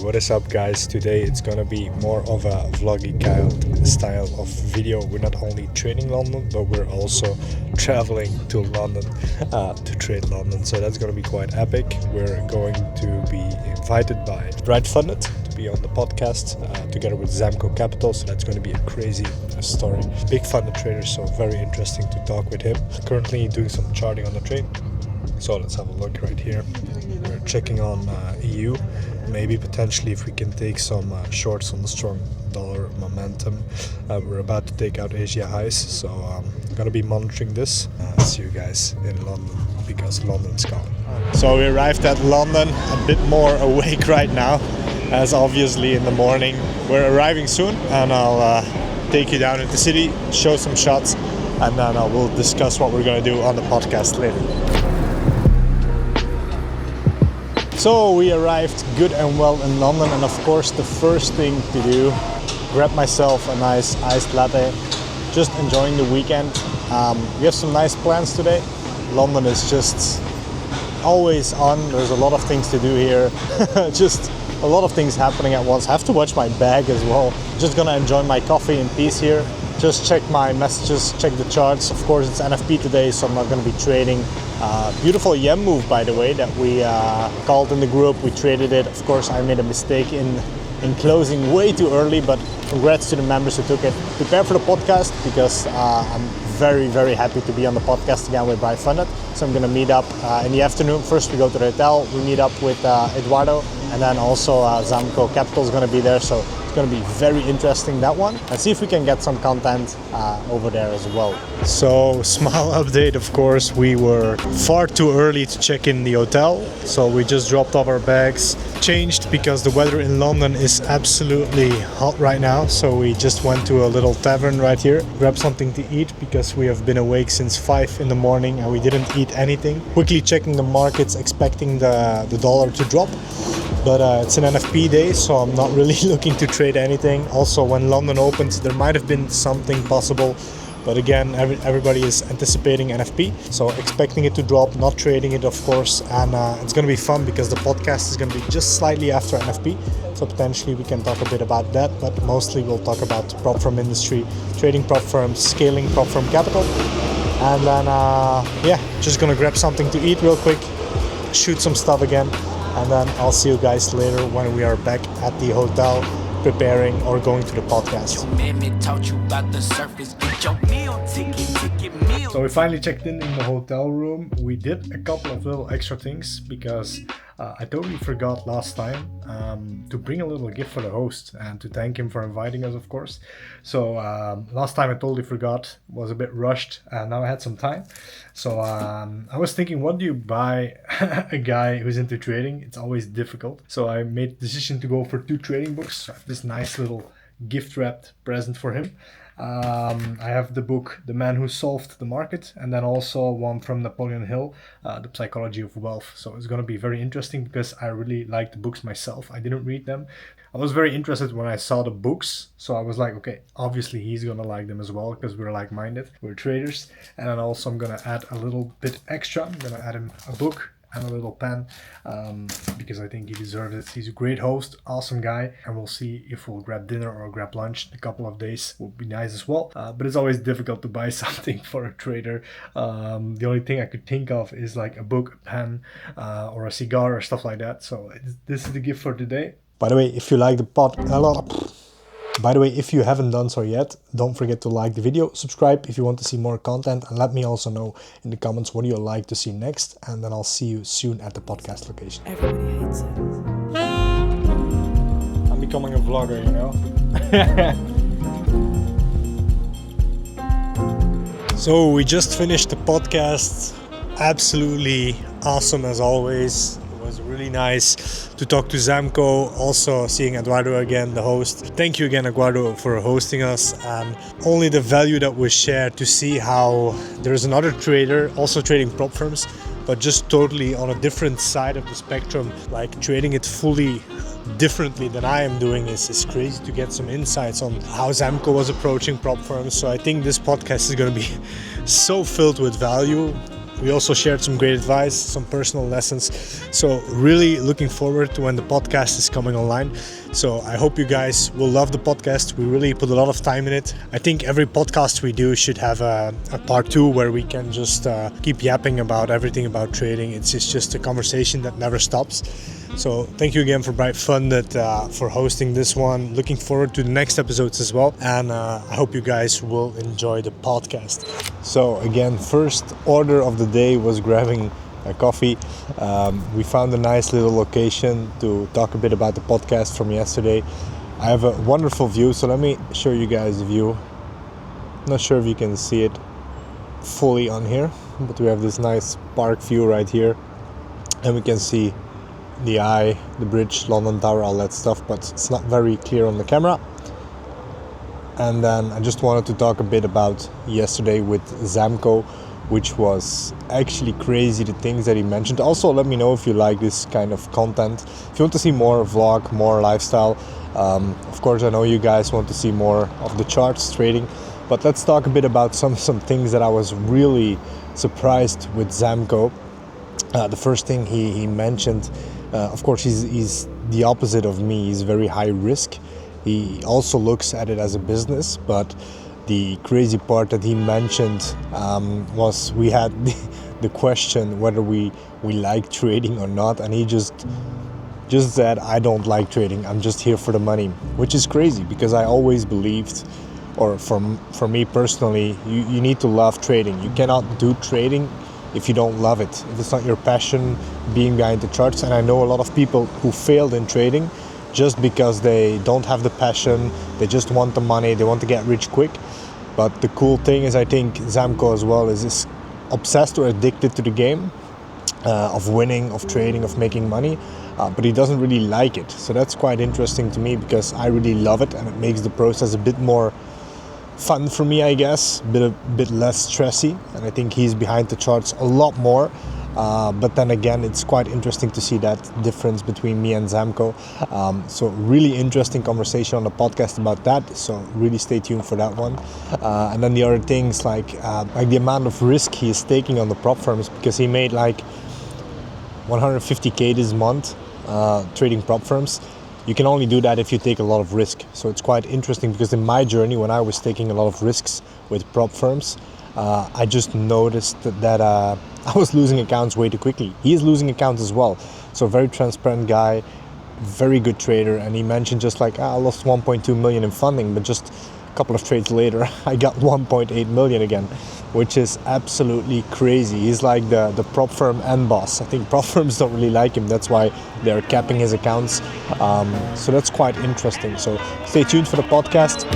What is up, guys? Today it's gonna be more of a vloggy style of video. We're not only trading London, but we're also traveling to London to trade London. So that's gonna be quite epic. We're going to be invited by Brightfunded to be on the podcast together with ZamcoCapital. So that's going to be a crazy story. Big funded trader, so very interesting to talk with him. Currently doing some charting on the trade. So let's have a look right here. We're checking on EU. Maybe potentially if we can take some shorts on the strong dollar momentum. We're about to take out Asia highs, so I'm gonna be monitoring this. See you guys in London, because London's calling. So we arrived at London, a bit more awake right now, as obviously in the morning. We're arriving soon, and I'll take you down into the city, show some shots, and then we'll discuss what we're gonna do on the podcast later. So we arrived good and well in London, and of course the first thing to do, grab myself a nice iced latte, just enjoying the weekend. We have some nice plans today. London is just always on. There's a lot of things to do here. Just a lot of things happening at once. I have to watch my bag as well. Just gonna enjoy my coffee in peace here. Just check my messages, check the charts. Of course it's NFP today, so I'm not gonna be trading. Beautiful yen move, by the way, that we called in the group. We traded it. Of course, I made a mistake in closing way too early, but congrats to the members who took it. Prepare for the podcast, because I'm very, very happy to be on the podcast again with Brightfunded. So I'm going to meet up in the afternoon. First we go to the hotel, we meet up with Eduardo, and then also ZamcoCapital is going to be there. So it's going to be very interesting, that one. And see if we can get some content over there as well. So small update, of course, we were far too early to check in the hotel. So we just dropped off our bags, changed because the weather in London is absolutely hot right now. So we just went to a little tavern right here, grabbed something to eat because we have been awake since 5 in the morning and we didn't eat anything. Quickly checking the markets, expecting the dollar to drop. But it's an NFP day, so I'm not really looking to trade anything. Also, when London opens, there might have been something possible. But again, everybody is anticipating NFP, so expecting it to drop, not trading it, of course. And it's going to be fun because the podcast is going to be just slightly after NFP. So potentially we can talk a bit about that, but mostly we'll talk about the prop firm industry, trading prop firms, scaling prop firm capital. And then, just going to grab something to eat real quick, shoot some stuff again. And then I'll see you guys later when we are back at the hotel preparing or going to the podcast. So we finally checked in the hotel room. We did a couple of little extra things because I totally forgot last time to bring a little gift for the host and to thank him for inviting us, of course. So last time I totally forgot, was a bit rushed, and now I had some time. So I was thinking, what do you buy a guy who's into trading? It's always difficult. So I made the decision to go for 2 trading books. So I have this nice little gift wrapped present for him. I have the book The Man Who Solved the Market, and then also one from Napoleon Hill, The Psychology of Wealth. So it's going to be very interesting because I really like the books myself. I didn't read them. I was very interested when I saw the books, so I was like, okay, obviously he's going to like them as well because we're like-minded, we're traders. And then also I'm going to add a little bit extra. I'm going to add him a book and a little pen because I think he deserves it. He's a great host, awesome guy, and we'll see if we'll grab dinner or grab lunch in a couple of days. Would be nice as well, but it's always difficult to buy something for a trader. The only thing I could think of is like a book, a pen, or a cigar or stuff like that. So this is the gift for today. By the way, if you like the if you haven't done so yet, don't forget to like the video, subscribe if you want to see more content, and let me also know in the comments what do you like to see next, and then I'll see you soon at the podcast location. Everybody hates it. I'm becoming a vlogger, you know. So we just finished the podcast. Absolutely awesome as always. It was really nice to talk to Zamco, also seeing Eduardo again, the host. Thank you again, Eduardo, for hosting us, and only the value that was shared to see how there's another trader also trading prop firms, but just totally on a different side of the spectrum, like trading it fully differently than I am doing is crazy to get some insights on how Zamco was approaching prop firms. So I think this podcast is going to be so filled with value. We also shared some great advice, some personal lessons. So really looking forward to when the podcast is coming online. So I hope you guys will love the podcast. We really put a lot of time in it. I think every podcast we do should have a part 2 where we can just keep yapping about everything about trading. It's just a conversation that never stops. So thank you again for Brightfunded for hosting this one. Looking forward to the next episodes as well. And I hope you guys will enjoy the podcast. So again, first order of the day was grabbing a coffee. We found a nice little location to talk a bit about the podcast from yesterday. I have a wonderful view, so let me show you guys the view. Not sure if you can see it fully on here, but we have this nice park view right here. And we can see the eye, the bridge, London Tower, all that stuff, but it's not very clear on the camera. And then I just wanted to talk a bit about yesterday with Zamco, which was actually crazy, the things that he mentioned. Also, let me know if you like this kind of content. If you want to see more vlog, more lifestyle, of course I know you guys want to see more of the charts trading, but let's talk a bit about some things that I was really surprised with Zamco. The first thing he mentioned, of course he's the opposite of me. He's very high risk. He also looks at it as a business, but the crazy part that he mentioned was we had the question whether we like trading or not, and he just said, I don't like trading, I'm just here for the money, which is crazy because I always believed, or for me personally, you need to love trading. You cannot do trading if you don't love it, if it's not your passion being behind the charts. And I know a lot of people who failed in trading just because they don't have the passion, they just want the money, they want to get rich quick. But the cool thing is, I think Zamco as well is obsessed or addicted to the game of winning, of trading, of making money, but he doesn't really like it. So that's quite interesting to me because I really love it, and it makes the process a bit more fun for me, I guess, a bit less stressy. And I think he's behind the charts a lot more. But then again, it's quite interesting to see that difference between me and Zamco. So really interesting conversation on the podcast about that. So really stay tuned for that one. And then the other things like the amount of risk he is taking on the prop firms, because he made like 150k this month trading prop firms. You can only do that if you take a lot of risk. So it's quite interesting because in my journey, when I was taking a lot of risks with prop firms, I just noticed that I was losing accounts way too quickly. He is losing accounts as well. So very transparent guy, very good trader. And he mentioned just like, I lost 1.2 million in funding, but just a couple of trades later, I got 1.8 million again, which is absolutely crazy. He's like the prop firm end boss. I think prop firms don't really like him. That's why they're capping his accounts. So that's quite interesting. So stay tuned for the podcast.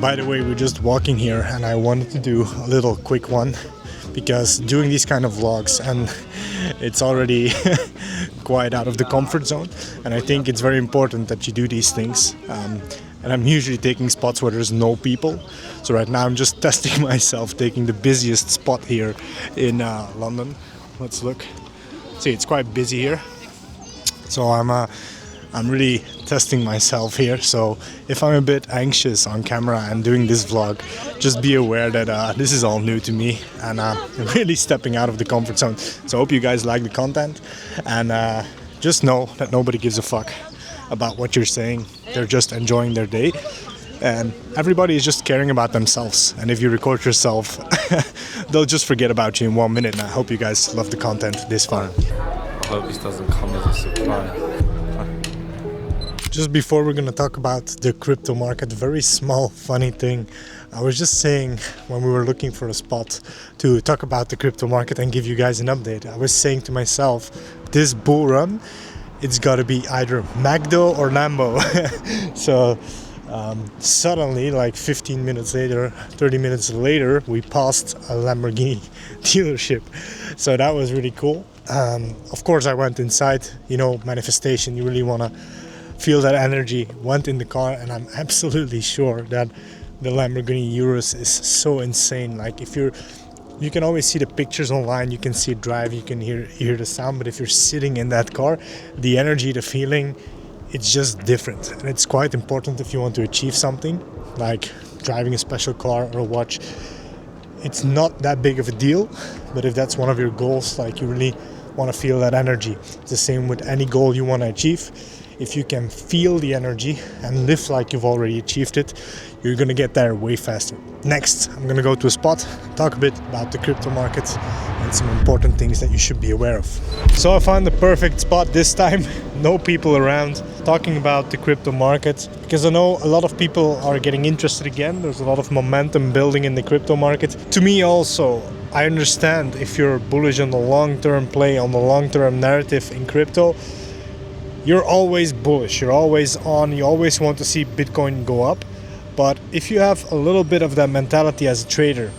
By the way, we're just walking here, and I wanted to do a little quick one because doing these kind of vlogs, and it's already quite out of the comfort zone, and I think it's very important that you do these things. And I'm usually taking spots where there's no people. So right now I'm just testing myself, taking the busiest spot here in London. Let's look. See, it's quite busy here. So I'm really testing myself here. So if I'm a bit anxious on camera and doing this vlog, just be aware that this is all new to me, and I'm really stepping out of the comfort zone. So I hope you guys like the content, and just know that nobody gives a fuck about what you're saying. They're just enjoying their day, and everybody is just caring about themselves. And if you record yourself, they'll just forget about you in 1 minute. And I hope you guys love the content this far. I hope this doesn't come as a surprise. Just before we're going to talk about the crypto market, very small funny thing. I was just saying when we were looking for a spot to talk about the crypto market and give you guys an update, I was saying to myself, this bull run, it's got to be either Magdo or Lambo. So suddenly, like 15 minutes later, 30 minutes later, we passed a Lamborghini dealership. So that was really cool. Of course, I went inside, manifestation. You really want to feel that energy. Went in the car, and I'm absolutely sure that the Lamborghini Urus is so insane. Like if you're You can always see the pictures online, you can see it drive, you can hear the sound, but if you're sitting in that car, the energy, the feeling, it's just different. And it's quite important if you want to achieve something, like driving a special car or a watch. It's not that big of a deal, but if that's one of your goals, like you really want to feel that energy. It's the same with any goal you want to achieve. If you can feel the energy and live like you've already achieved it, you're going to get there way faster. Next, I'm going to go to a spot, talk a bit about the crypto market and some important things that you should be aware of. So I found the perfect spot this time, no people around, talking about the crypto market, because I know a lot of people are getting interested again. There's a lot of momentum building in the crypto market. To me also, I understand if you're bullish on the long-term play, on the long-term narrative in crypto, you're always bullish, you're always on, you always want to see Bitcoin go up. But if you have a little bit of that mentality as a trader,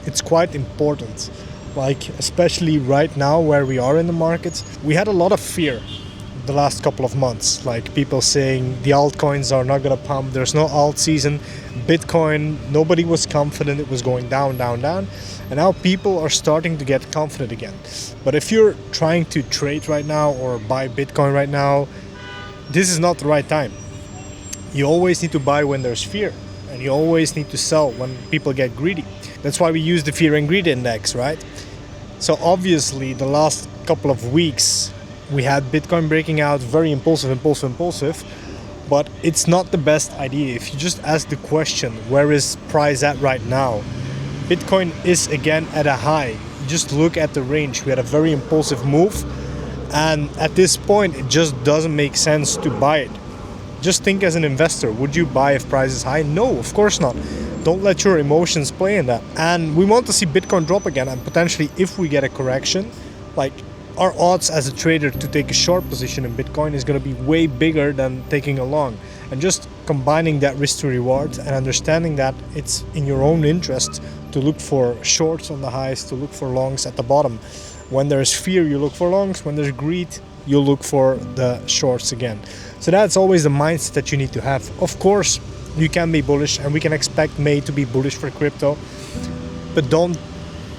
it's quite important. Like, especially right now where we are in the market, we had a lot of fear the last couple of months. Like people saying the altcoins are not gonna pump, there's no alt season. Bitcoin, nobody was confident, it was going down, down, down. And now people are starting to get confident again. But if you're trying to trade right now or buy Bitcoin right now, this is not the right time. You always need to buy when there's fear, and you always need to sell when people get greedy. That's why we use the fear and greed index, right? So obviously the last couple of weeks we had Bitcoin breaking out, very impulsive, but it's not the best idea. If you just ask the question, where is price at right now? Bitcoin is again at a high. Just look at the range. We had a very impulsive move, and at this point it just doesn't make sense to buy it. Just think as an investor, would you buy if price is high? No, of course not. Don't let your emotions play in that. And we want to see Bitcoin drop again, and potentially if we get a correction, like our odds as a trader to take a short position in Bitcoin is going to be way bigger than taking a long. And just combining that risk to reward and understanding that it's in your own interest to look for shorts on the highs, to look for longs at the bottom. When there's fear, you look for longs. When there's greed, you look for the shorts again. So that's always the mindset that you need to have. Of course, you can be bullish, and we can expect May to be bullish for crypto, but don't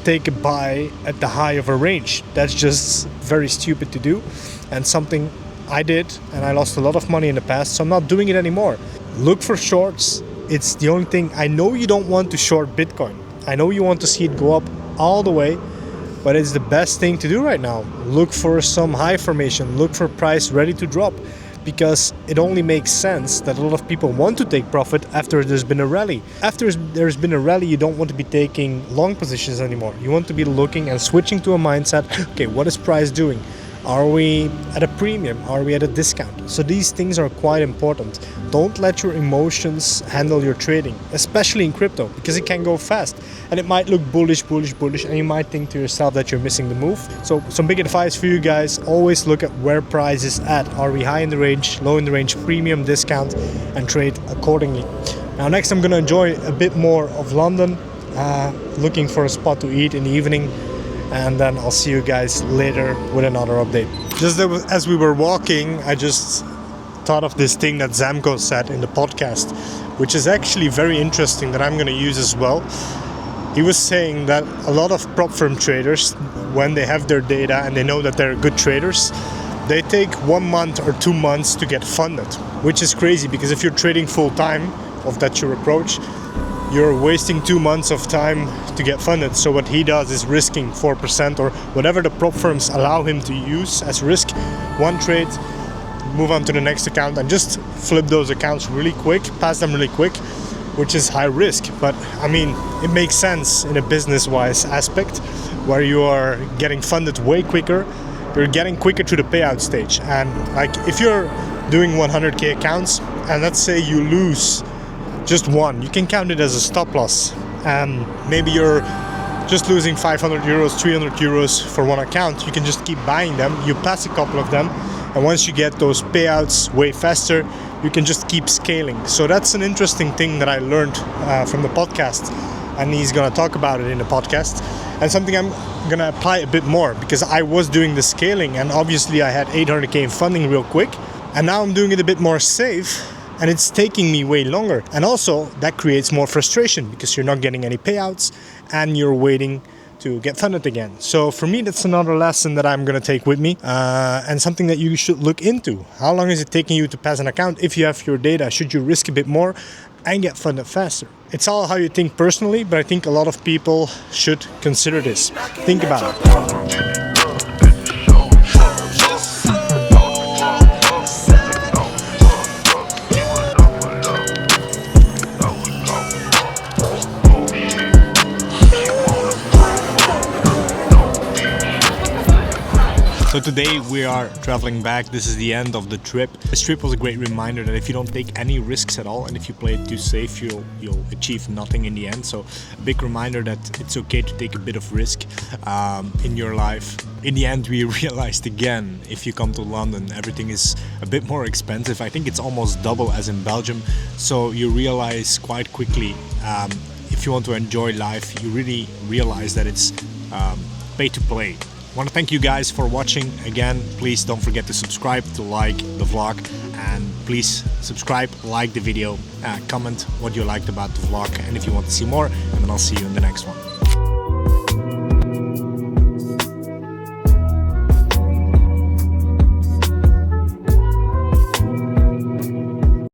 take a buy at the high of a range. That's just very stupid to do, and something I did, and I lost a lot of money in the past, so I'm not doing it anymore. Look for shorts. It's the only thing. I know you don't want to short Bitcoin. I know you want to see it go up all the way, but it's the best thing to do right now. Look for some high formation. Look for price ready to drop, because it only makes sense that a lot of people want to take profit after there's been a rally. After there's been a rally, you don't want to be taking long positions anymore. You want to be looking and switching to a mindset, okay, what is price doing? Are we at a premium? Are we at a discount? So these things are quite important. Don't let your emotions handle your trading, especially in crypto, because it can go fast. And it might look bullish, and you might think to yourself that you're missing the move. So some big advice for you guys, always look at where price is at. Are we high in the range, low in the range, premium, discount, and trade accordingly. Now next I'm going to enjoy a bit more of London, looking for a spot to eat in the evening. And then I'll see you guys later with another update. Just as we were walking, I just thought of this thing that Zamco said in the podcast, which is actually very interesting, that I'm going to use as well. He was saying that a lot of prop firm traders, when they have their data and they know that they're good traders, they take 1 month or 2 months to get funded, which is crazy, because if you're trading full time, if that's your approach, you're wasting 2 months of time to get funded. So what he does is risking 4% or whatever the prop firms allow him to use as risk. One trade, move on to the next account, and just flip those accounts really quick, pass them really quick, which is high risk. But I mean, it makes sense in a business-wise aspect, where you are getting funded way quicker, you're getting quicker to the payout stage. And like if you're doing 100k accounts, and let's say you lose just one, you can count it as a stop loss, and maybe you're just losing 500 euros, 300 euros for one account. You can just keep buying them, you pass a couple of them, and once you get those payouts way faster, you can just keep scaling. So that's an interesting thing that I learned from the podcast, and he's gonna talk about it in the podcast, and something I'm gonna apply a bit more, because I was doing the scaling, and obviously I had 800k in funding real quick, and now I'm doing it a bit more safe, and it's taking me way longer. And also that creates more frustration, because you're not getting any payouts and you're waiting to get funded again. So for me, that's another lesson that I'm gonna take with me, and something that you should look into. How long is it taking you to pass an account? If you have your data, should you risk a bit more and get funded faster? It's all how you think personally, but I think a lot of people should consider this. Think about it. So today we are traveling back. This is the end of the trip. This trip was a great reminder that if you don't take any risks at all and if you play it too safe, you'll achieve nothing in the end. So a big reminder that it's okay to take a bit of risk in your life. In the end, we realized again, if you come to London, everything is a bit more expensive. I think it's almost double as in Belgium. So you realize quite quickly, if you want to enjoy life, you really realize that it's pay to play. I want to thank you guys for watching. Again, please don't forget to subscribe, to like the vlog, and please subscribe, like the video, comment what you liked about the vlog, and if you want to see more, and then I'll see you in the next one.